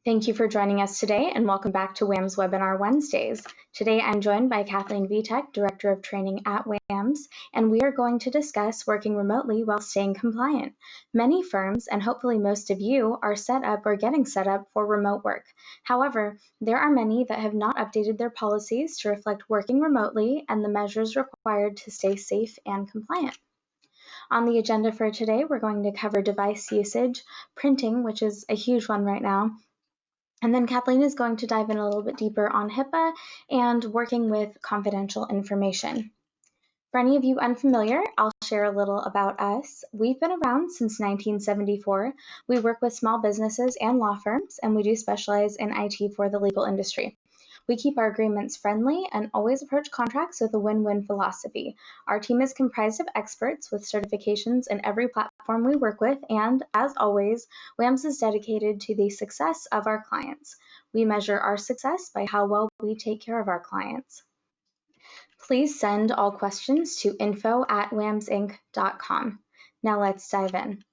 Thank you for joining us today and welcome back to WAMS Webinar Wednesdays. Today I'm joined by Kathleen Kvitek, Director of Training at WAMS, and we are going to discuss working remotely while staying compliant. Many firms, and hopefully most of you, are set up or getting set up for remote work. However, there are many that have not updated their policies to reflect working remotely and the measures required to stay safe and compliant. On the agenda for today, we're going to cover device usage, printing, which is a huge one right now, and then Kathleen is going to dive in a little bit deeper on Hipaa and working with confidential information. For any of you unfamiliar, I'll share a little about us. We've been around since 1974. We work with small businesses and law firms, and we do specialize in IT for the legal industry. We keep our agreements friendly and always approach contracts with a win-win philosophy. Our team is comprised of experts with certifications in every platform we work with, and as always, WAMS is dedicated to the success of our clients. We measure our success by how well we take care of our clients. Please send all questions to info@wamsinc.com. Now let's dive in.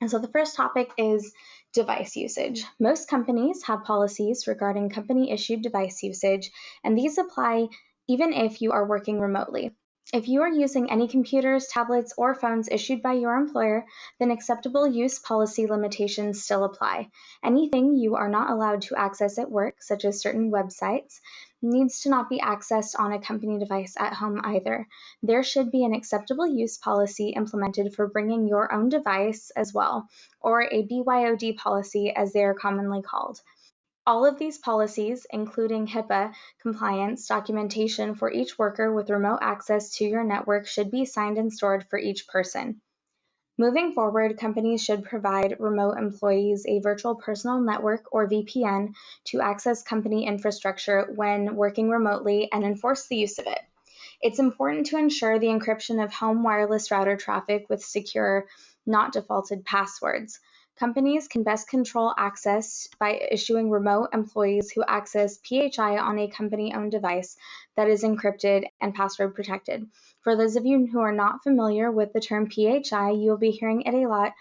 And so the first topic is device usage. Most companies have policies regarding company-issued device usage, and these apply even if you are working remotely. If you are using any computers, tablets, or phones issued by your employer, then acceptable use policy limitations still apply. Anything you are not allowed to access at work, such as certain websites, needs to not be accessed on a company device at home either. There should be an acceptable use policy implemented for bringing your own device as well, or a BYOD policy as they are commonly called. All of these policies, including Hipaa compliance documentation for each worker with remote access to your network, should be signed and stored for each person. Moving forward, companies should provide remote employees a virtual personal network or VPN to access company infrastructure when working remotely and enforce the use of it. It's important to ensure the encryption of home wireless router traffic with secure, not defaulted passwords. Companies can best control access by issuing remote employees who access PHI on a company-owned device that is encrypted and password protected. For those of you who are not familiar with the term PHI, you will be hearing it a lot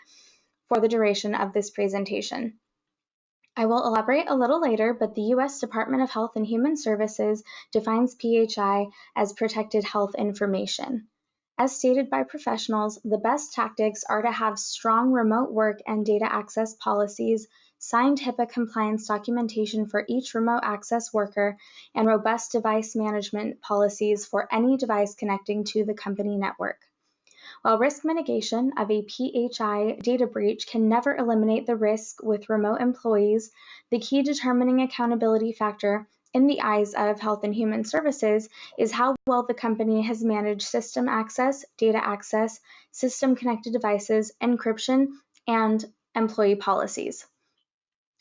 for the duration of this presentation. I will elaborate a little later, but the U.S. Department of Health and Human Services defines PHI as protected health information. As stated by professionals, the best tactics are to have strong remote work and data access policies, signed HIPAA compliance documentation for each remote access worker, and robust device management policies for any device connecting to the company network. While risk mitigation of a PHI data breach can never eliminate the risk with remote employees, the key determining accountability factor in the eyes of Health and Human Services is how well the company has managed system access, data access, system-connected devices, encryption, and employee policies.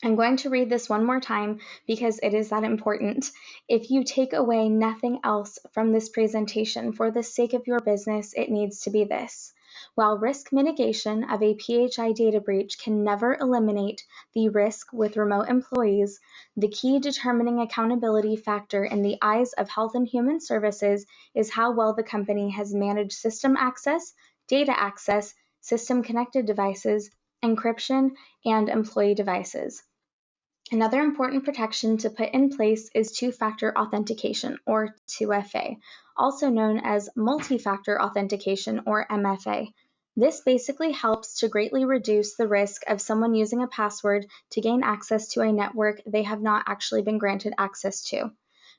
I'm going to read this one more time because it is that important. If you take away nothing else from this presentation for the sake of your business, it needs to be this. While risk mitigation of a PHI data breach can never eliminate the risk with remote employees, the key determining accountability factor in the eyes of Health and Human Services is how well the company has managed system access, data access, system-connected devices, encryption, and employee devices. Another important protection to put in place is two-factor authentication, or 2FA, also known as multi-factor authentication, or MFA. This basically helps to greatly reduce the risk of someone using a password to gain access to a network they have not actually been granted access to.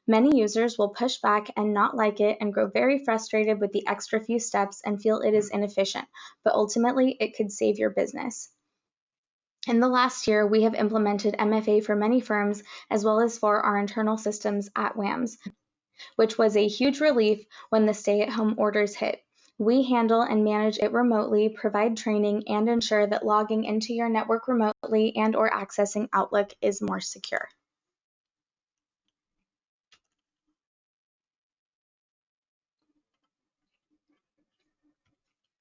Many users will push back and not like it and grow very frustrated with the extra few steps and feel it is inefficient, but ultimately it could save your business. In the last year, we have implemented MFA for many firms as well as for our internal systems at WAMS, which was a huge relief when the stay-at-home orders hit. We handle and manage it remotely, provide training, and ensure that logging into your network remotely and/or accessing Outlook is more secure.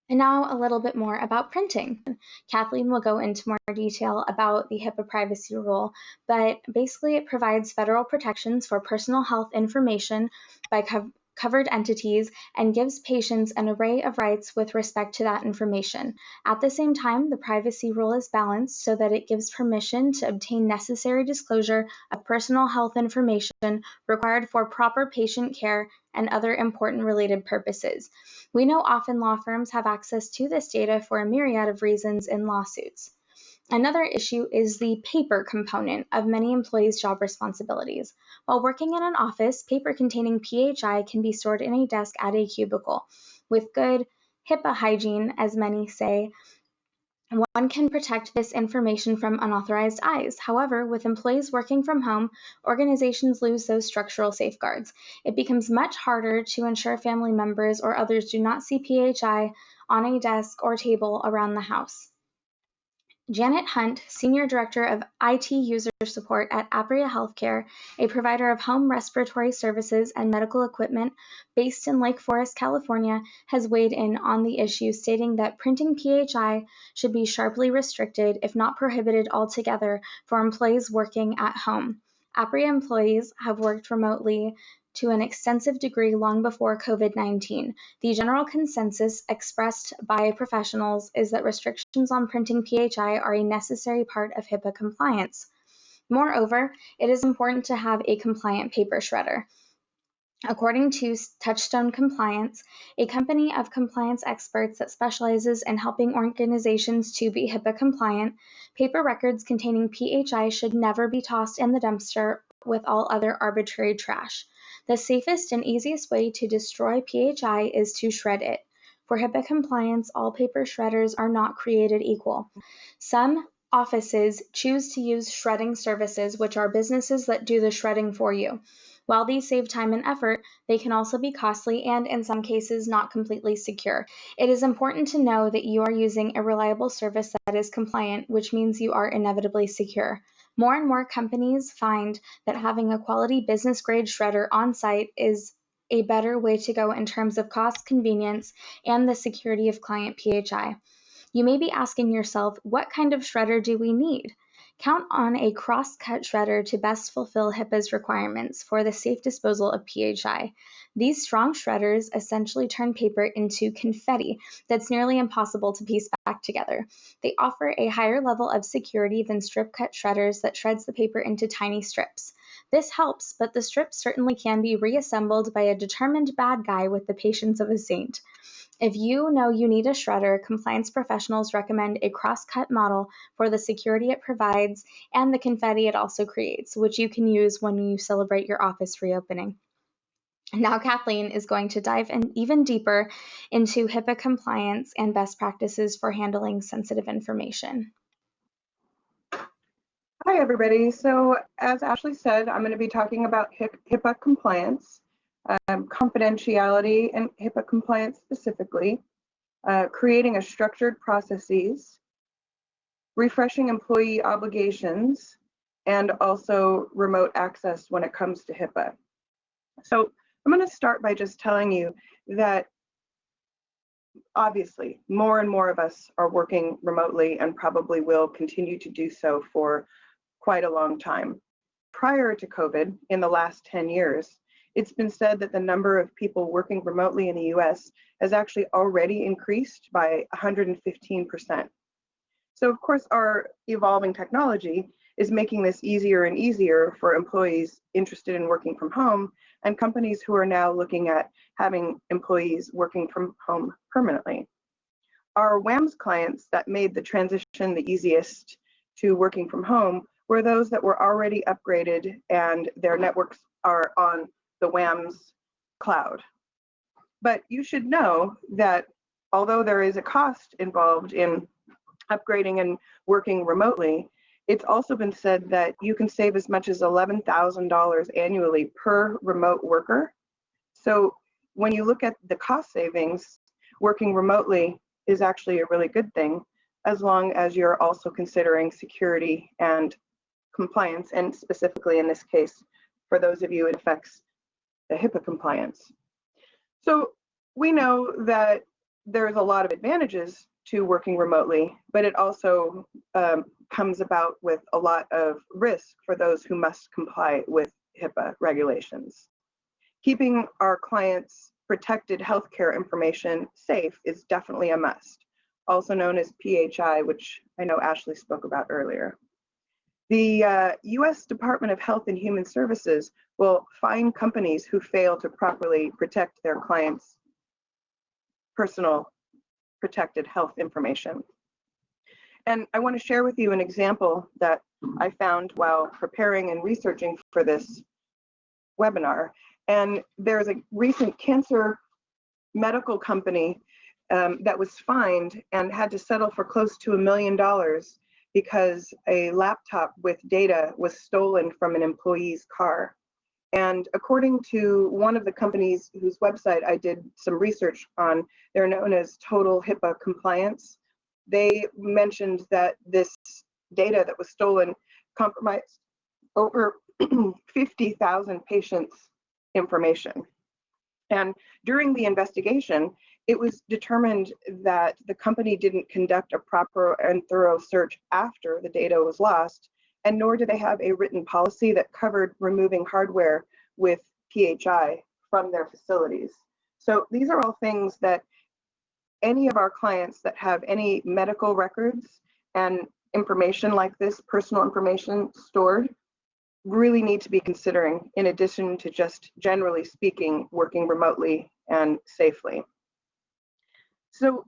And now a little bit more about printing. Kathleen will go into more detail about the HIPAA privacy rule, but basically it provides federal protections for personal health information by covered entities and gives patients an array of rights with respect to that information. At the same time, the privacy rule is balanced so that it gives permission to obtain necessary disclosure of personal health information required for proper patient care and other important related purposes. We know often law firms have access to this data for a myriad of reasons in lawsuits. Another issue is the paper component of many employees' job responsibilities. While working in an office, paper containing PHI can be stored in a desk at a cubicle. With good Hipaa hygiene, as many say, one can protect this information from unauthorized eyes. However, with employees working from home, organizations lose those structural safeguards. It becomes much harder to ensure family members or others do not see PHI on a desk or table around the house. Janet Hunt, Senior Director of IT User Support at Apria Healthcare, a provider of home respiratory services and medical equipment based in Lake Forest, California, has weighed in on the issue, stating that printing PHI should be sharply restricted, if not prohibited altogether, for employees working at home. Apria employees have worked remotely to an extensive degree long before COVID-19. The general consensus expressed by professionals is that restrictions on printing PHI are a necessary part of Hipaa compliance. Moreover, it is important to have a compliant paper shredder. According to Touchstone Compliance, a company of compliance experts that specializes in helping organizations to be Hipaa compliant, paper records containing PHI should never be tossed in the dumpster with all other arbitrary trash. The safest and easiest way to destroy PHI is to shred it. For Hipaa compliance, all paper shredders are not created equal. Some offices choose to use shredding services, which are businesses that do the shredding for you. While these save time and effort, they can also be costly and, in some cases, not completely secure. It is important to know that you are using a reliable service that is compliant, which means you are inevitably secure. More and more companies find that having a quality business-grade shredder on site is a better way to go in terms of cost, convenience, and the security of client PHI. You may be asking yourself, what kind of shredder do we need? Count on a cross-cut shredder to best fulfill Hipaa's requirements for the safe disposal of PHI. These strong shredders essentially turn paper into confetti that's nearly impossible to piece back together. They offer a higher level of security than strip-cut shredders that shreds the paper into tiny strips. This helps, but the strips certainly can be reassembled by a determined bad guy with the patience of a saint. If you know you need a shredder, compliance professionals recommend a cross-cut model for the security it provides and the confetti it also creates, which you can use when you celebrate your office reopening. Now Kathleen is going to dive in even deeper into Hipaa compliance and best practices for handling sensitive information. Hi everybody. So as Ashley said, I'm going to be talking about Hipaa compliance, confidentiality and Hipaa compliance specifically, creating a structured processes, refreshing employee obligations, and also remote access when it comes to Hipaa. So I'm going to start by just telling you that obviously more and more of us are working remotely and probably will continue to do so for quite a long time. Prior to COVID, in the last 10 years, it's been said that the number of people working remotely in the US has actually already increased by 115%. So of course, our evolving technology is making this easier and easier for employees interested in working from home and companies who are now looking at having employees working from home permanently. Our WAMS clients that made the transition the easiest to working from home were those that were already upgraded and their networks are on the WAMS cloud. But you should know that although there is a cost involved in upgrading and working remotely, it's also been said that you can save as much as $11,000 annually per remote worker. So when you look at the cost savings, working remotely is actually a really good thing, as long as you're also considering security and compliance, and specifically in this case, for those of you it affects the Hipaa compliance. So we know that there's a lot of advantages to working remotely, but it also comes about with a lot of risk for those who must comply with Hipaa regulations. keeping our clients' protected healthcare information safe is definitely a must, also known as PHI, which I know Ashli spoke about earlier. The US Department of Health and Human Services will fine companies who fail to properly protect their clients' personal protected health information. And I want to share with you an example that I found while preparing and researching for this webinar. And there's a recent cancer medical company that was fined and had to settle for close to $1 million because a laptop with data was stolen from an employee's car. And according to one of the companies whose website I did some research on, they're known as Total Hipaa Compliance. They mentioned that this data that was stolen compromised over 50,000 patients' information. And during the investigation, it was determined that the company didn't conduct a proper and thorough search after the data was lost, and nor do they have a written policy that covered removing hardware with PHI from their facilities. So these are all things that any of our clients that have any medical records and information like this, personal information stored, really need to be considering, in addition to just generally speaking, working remotely and safely. So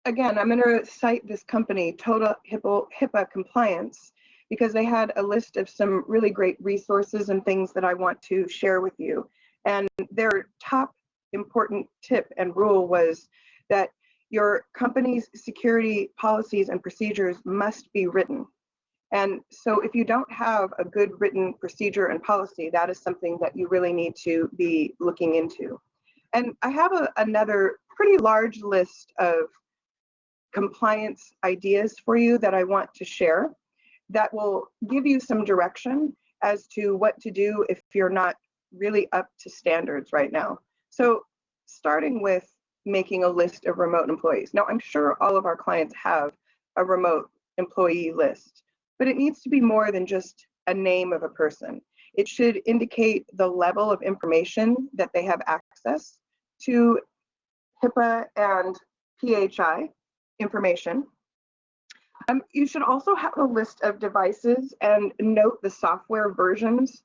again, I'm going to cite this company, Total Hipaa Compliance, because they had a list of some really great resources and things that I want to share with you. And their top important tip and rule was that your company's security policies and procedures must be written. And so if you don't have a good written procedure and policy, that is something that you really need to be looking into. And I have another pretty large list of compliance ideas for you that I want to share that will give you some direction as to what to do if you're not really up to standards right now. So starting with making a list of remote employees. Now, I'm sure all of our clients have a remote employee list, but it needs to be more than just a name of a person. It should indicate the level of information that they have access to HIPAA and PHI information. You should also have a list of devices and note the software versions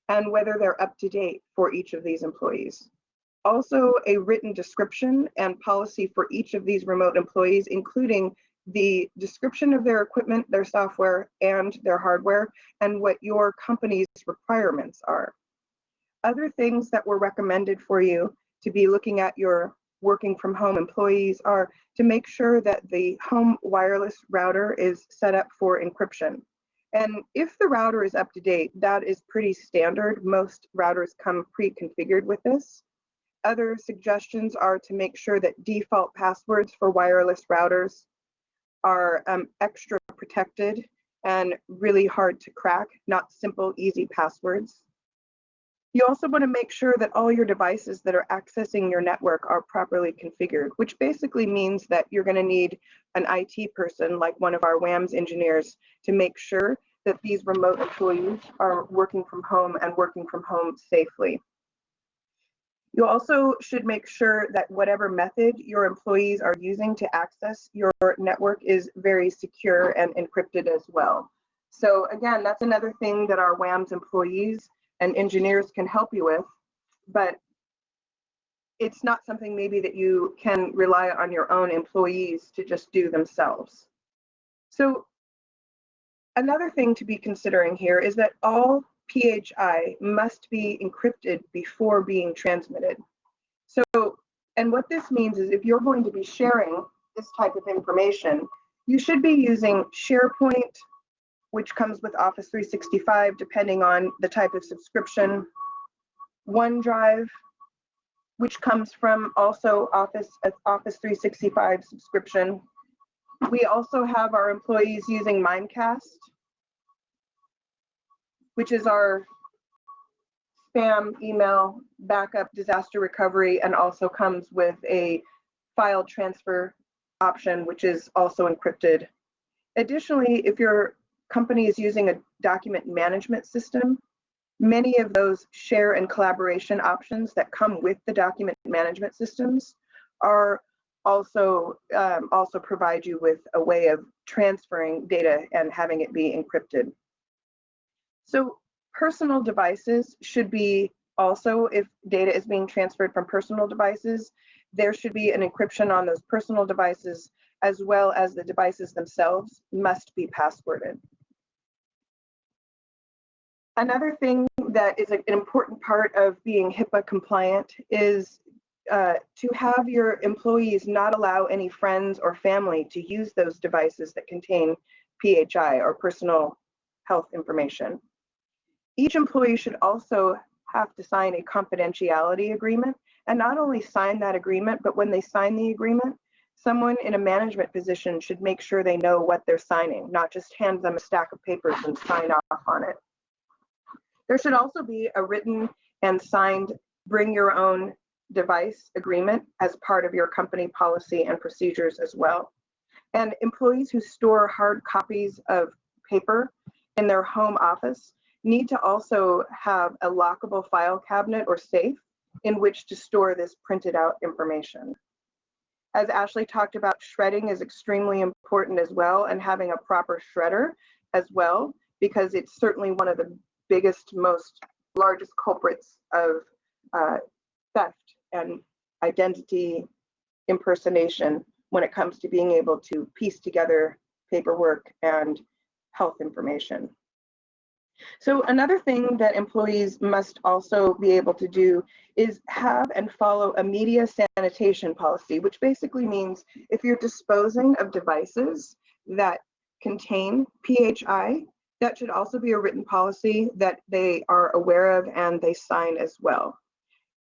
and whether they're up to date for each of these employees. Also, a written description and policy for each of these remote employees, including the description of their equipment, their software, and their hardware, and what your company's requirements are. Other things that were recommended for you to be looking at your working from home employees are to make sure that the home wireless router is set up for encryption. And if the router is up to date, that is pretty standard. Most routers come pre-configured with this. Other suggestions are to make sure that default passwords for wireless routers are extra protected and really hard to crack, not simple, easy passwords. You also want to make sure that all your devices that are accessing your network are properly configured, which basically means that you're going to need an IT person like one of our WAMS engineers to make sure that these remote employees are working from home and working from home safely. You also should make sure that whatever method your employees are using to access your network is very secure and encrypted as well. So again, that's another thing that our WAMS employees and engineers can help you with, but it's not something maybe that you can rely on your own employees to just do themselves. So another thing to be considering here is that all PHI must be encrypted before being transmitted. So, and what this means is if you're going to be sharing this type of information, you should be using SharePoint, which comes with Office 365, depending on the type of subscription, OneDrive, which comes from also Office 365 subscription. We also have our employees using Mimecast, which is our spam, email, backup, disaster recovery, and also comes with a file transfer option, which is also encrypted. Additionally, if your company is using a document management system, Many of those share and collaboration options that come with the document management systems are also provide you with a way of transferring data and having it be encrypted. So personal devices should be also, if data is being transferred from personal devices, there should be an encryption on those personal devices, as well as the devices themselves must be passworded. Another thing that is an important part of being HIPAA compliant is to have your employees not allow any friends or family to use those devices that contain PHI or personal health information. Each employee should also have to sign a confidentiality agreement, and not only sign that agreement, but when they sign the agreement, someone in a management position should make sure they know what they're signing, not just hand them a stack of papers and sign off on it. There should also be a written and signed bring your own device agreement as part of your company policy and procedures as well. And employees who store hard copies of paper in their home office need to also have a lockable file cabinet or safe in which to store this printed out information. As Ashli talked about, shredding is extremely important as well, and having a proper shredder as well, because it's certainly one of the biggest, largest culprits of theft and identity impersonation when it comes to being able to piece together paperwork and health information. So another thing that employees must also be able to do is have and follow a media sanitation policy, which basically means if you're disposing of devices that contain PHI, that should also be a written policy that they are aware of and they sign as well.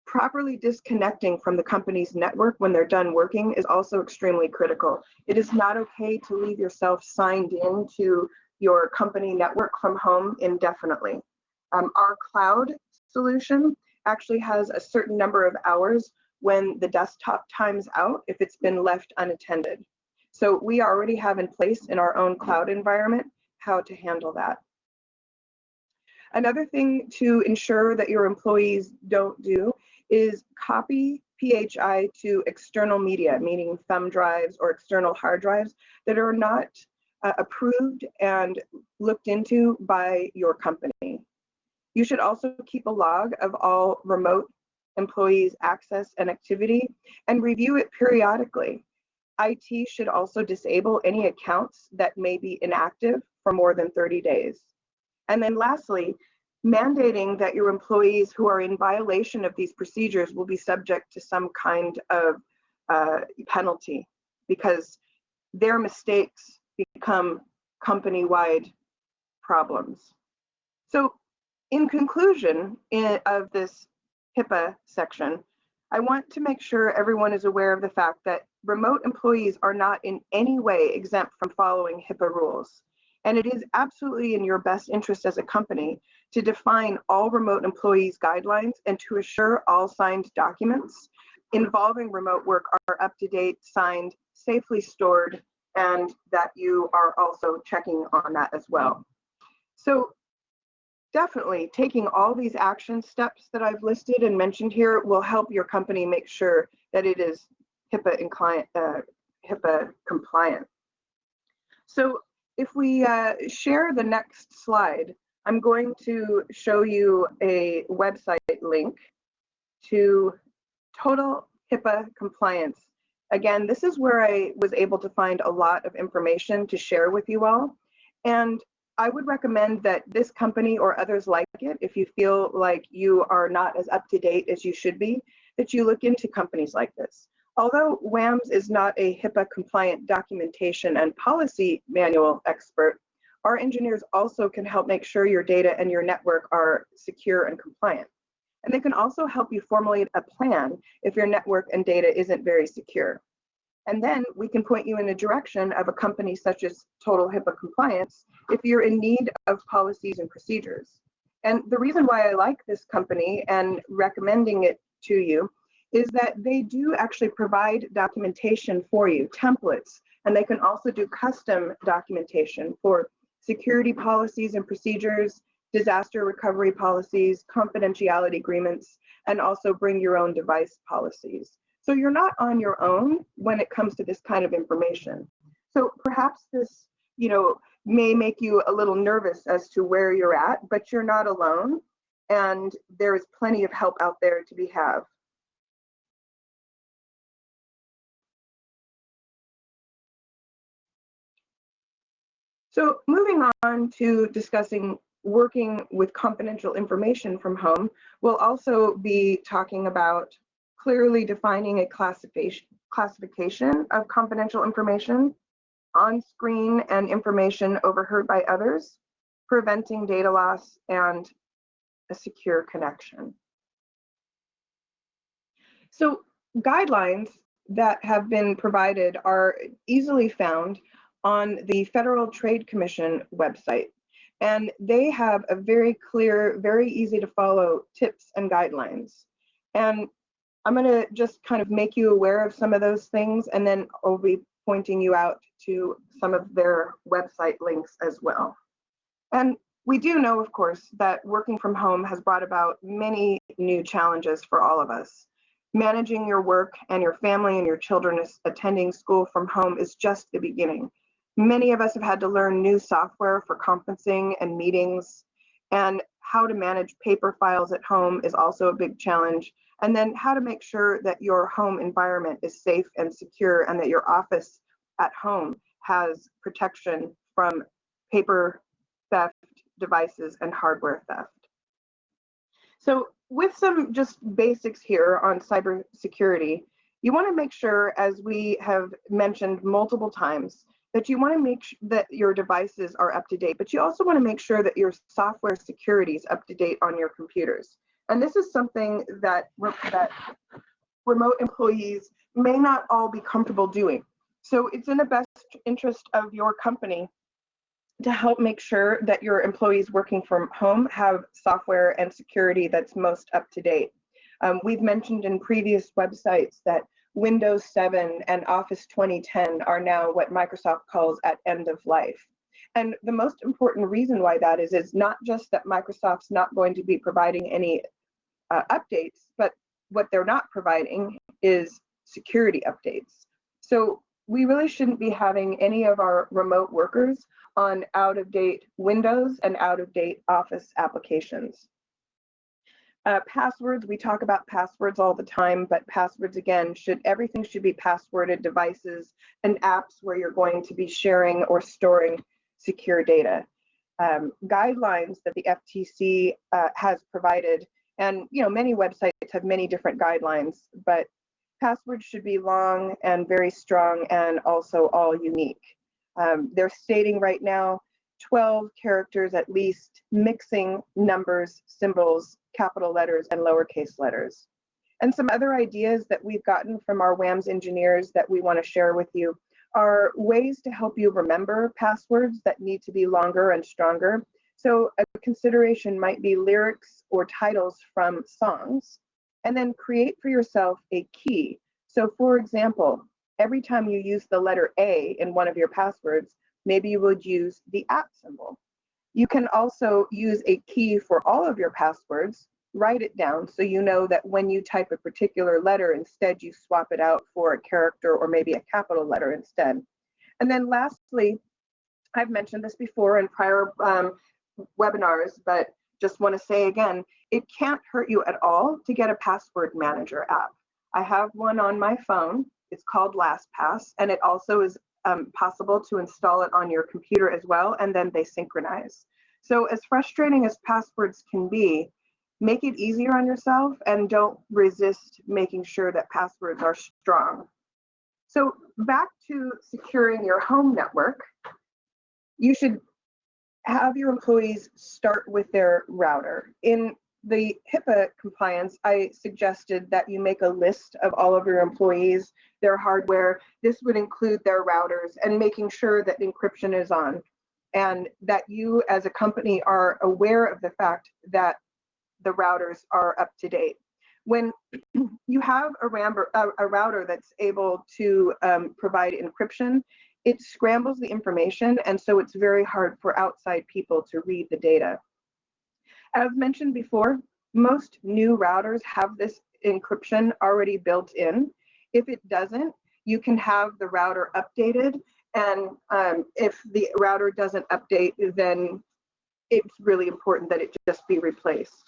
Properly disconnecting from the company's network when they're done working is also extremely critical. It is not okay to leave yourself signed in to your company network from home indefinitely. Our cloud solution actually has a certain number of hours when the desktop times out if it's been left unattended. So we already have in place in our own cloud environment how to handle that. Another thing to ensure that your employees don't do is copy PHI to external media, meaning thumb drives or external hard drives that are not approved and looked into by your company. You should also keep a log of all remote employees' access and activity and review it periodically. IT should also disable any accounts that may be inactive for more than 30 days. And then lastly, mandating that your employees who are in violation of these procedures will be subject to some kind of penalty, because their mistakes become company-wide problems. So in conclusion of this HIPAA section, I want to make sure everyone is aware of the fact that remote employees are not in any way exempt from following HIPAA rules. And it is absolutely in your best interest as a company to define all remote employees' guidelines and to assure all signed documents involving remote work are up to date, signed, safely stored, and that you are also checking on that as well. So definitely taking all these action steps that I've listed and mentioned here will help your company make sure that it is HIPAA compliant. So if we share the next slide, I'm going to show you a website link to Total HIPAA Compliance. Again, this is where I was able to find a lot of information to share with you all. And I would recommend that this company or others like it, if you feel like you are not as up to date as you should be, that you look into companies like this. Although WAMS is not a HIPAA compliant documentation and policy manual expert, our engineers also can help make sure your data and your network are secure and compliant. And they can also help you formulate a plan if your network and data isn't very secure. And then we can point you in the direction of a company such as Total HIPAA Compliance if you're in need of policies and procedures. And the reason why I like this company and recommending it to you is that they do actually provide documentation for you, templates, and they can also do custom documentation for security policies and procedures, disaster recovery policies, confidentiality agreements, and also bring your own device policies. So you're not on your own when it comes to this kind of information. So perhaps this, may make you a little nervous as to where you're at, but you're not alone, and there is plenty of help out there to be had. So moving on to discussing working with confidential information from home, we'll also be talking about clearly defining a classification of confidential information, on-screen and information overheard by others, preventing data loss, and a secure connection. So guidelines that have been provided are easily found on the Federal Trade Commission website. And they have a very clear, very easy to follow tips and guidelines. And I'm going to just kind of make you aware of some of those things, and then I'll be pointing you out to some of their website links as well. And we do know, of course, that working from home has brought about many new challenges for all of us. Managing your work and your family and your children attending school from home is just the beginning. Many of us have had to learn new software for conferencing and meetings, and how to manage paper files at home is also a big challenge. And then how to make sure that your home environment is safe and secure, and that your office at home has protection from paper theft, devices, and hardware theft. So with some just basics here on cybersecurity, you want to make sure, as we have mentioned multiple times, that you want to make sure that your devices are up to date, but you also want to make sure that your software security is up to date on your computers. And this is something that remote employees may not all be comfortable doing. So it's in the best interest of your company to help make sure that your employees working from home have software and security that's most up to date. We've mentioned in previous websites that Windows 7 and Office 2010 are now what Microsoft calls at end of life. And the most important reason why that is not just that Microsoft's not going to be providing any updates, but what they're not providing is security updates. So we really shouldn't be having any of our remote workers on out-of-date Windows and out-of-date Office applications. Passwords, we talk about passwords all the time, but passwords, again, everything should be passworded devices and apps where you're going to be sharing or storing secure data. Guidelines that the FTC has provided, and many websites have many different guidelines, but passwords should be long and very strong, and also all unique. They're stating right now 12 characters at least, mixing numbers, symbols, capital letters, and lowercase letters. And some other ideas that we've gotten from our WAMS engineers that we want to share with you are ways to help you remember passwords that need to be longer and stronger. So a consideration might be lyrics or titles from songs, and then create for yourself a key. So for example, every time you use the letter A in one of your passwords, maybe you would use the @ symbol. You can also use a key for all of your passwords, write it down so you know that when you type a particular letter, instead you swap it out for a character or maybe a capital letter instead. And then lastly, I've mentioned this before in prior webinars, but just want to say again, it can't hurt you at all to get a password manager app. I have one on my phone. It's called LastPass, and it also is possible to install it on your computer as well, and then they synchronize. So as frustrating as passwords can be, make it easier on yourself and don't resist making sure that passwords are strong. So back to securing your home network, you should have your employees start with their router. In the Hipaa compliance, I suggested that you make a list of all of your employees, their hardware. This would include their routers, and making sure that encryption is on, and that you as a company are aware of the fact that the routers are up to date. When you have a router that's able to provide encryption, it scrambles the information, and so it's very hard for outside people to read the data. As mentioned before, most new routers have this encryption already built in. If it doesn't, you can have the router updated, and if the router doesn't update, then it's really important that it just be replaced.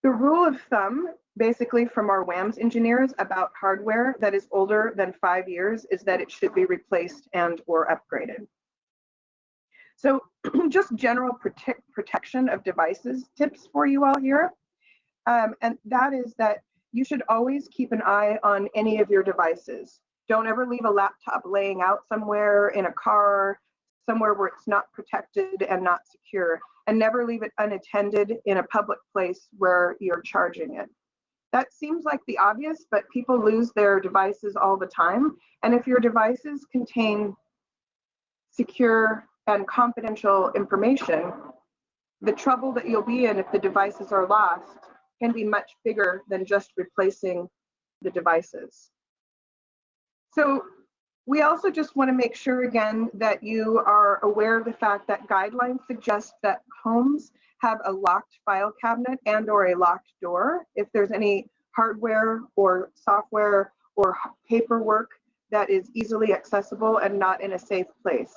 The rule of thumb, basically from our WAMS engineers about hardware that is older than 5 years, is that it should be replaced and or upgraded. So just general protection of devices tips for you all here. And that is that you should always keep an eye on any of your devices. Don't ever leave a laptop laying out somewhere in a car, somewhere where it's not protected and not secure, and never leave it unattended in a public place where you're charging it. That seems like the obvious, but people lose their devices all the time. And if your devices contain secure and confidential information, the trouble that you'll be in if the devices are lost can be much bigger than just replacing the devices. So we also just want to make sure again that you are aware of the fact that guidelines suggest that homes have a locked file cabinet and or a locked door if there's any hardware or software or paperwork that is easily accessible and not in a safe place.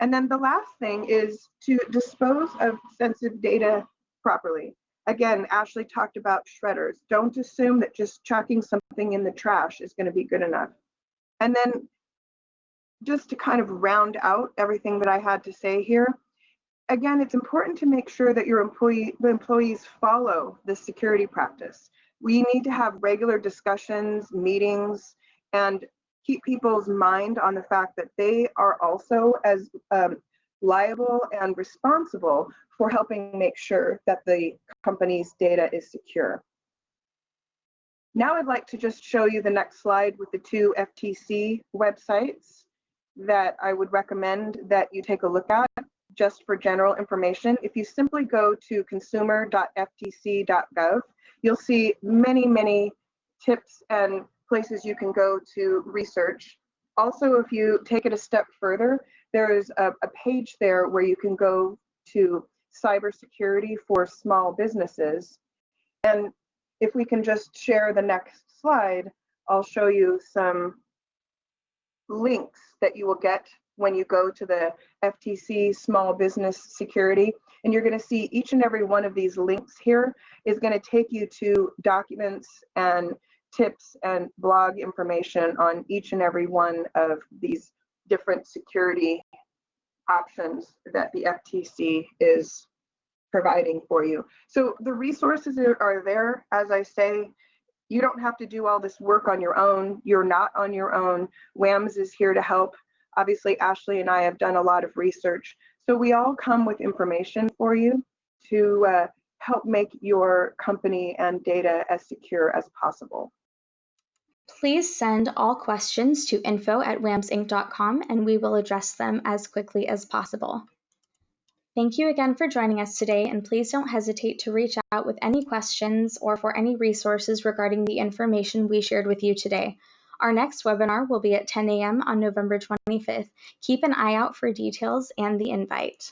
And then the last thing is to dispose of sensitive data properly. Again, Ashley talked about shredders. Don't assume that just chucking something in the trash is going to be good enough. And then just to kind of round out everything that I had to say here, again, it's important to make sure that your employees follow this security practice. We need to have regular discussions, meetings, and keep people's mind on the fact that they are also as liable and responsible for helping make sure that the company's data is secure. Now I'd like to just show you the next slide with the 2 FTC websites that I would recommend that you take a look at just for general information. If you simply go to consumer.ftc.gov, you'll see many tips and places you can go to research. Also, if you take it a step further, there's a page there where you can go to cybersecurity for small businesses. And if we can just share the next slide, I'll show you some links that you will get when you go to the FTC Small Business Security. And you're going to see each and every one of these links here is going to take you to documents and tips and blog information on each and every one of these different security options that the FTC is providing for you. So the resources are there. As I say, you don't have to do all this work on your own. You're not on your own. WAMS is here to help. Obviously, Ashley and I have done a lot of research. So we all come with information for you to help make your company and data as secure as possible. Please send all questions to info@wamsinc.com and we will address them as quickly as possible. Thank you again for joining us today, and please don't hesitate to reach out with any questions or for any resources regarding the information we shared with you today. Our next webinar will be at 10 a.m. on November 25th. Keep an eye out for details and the invite.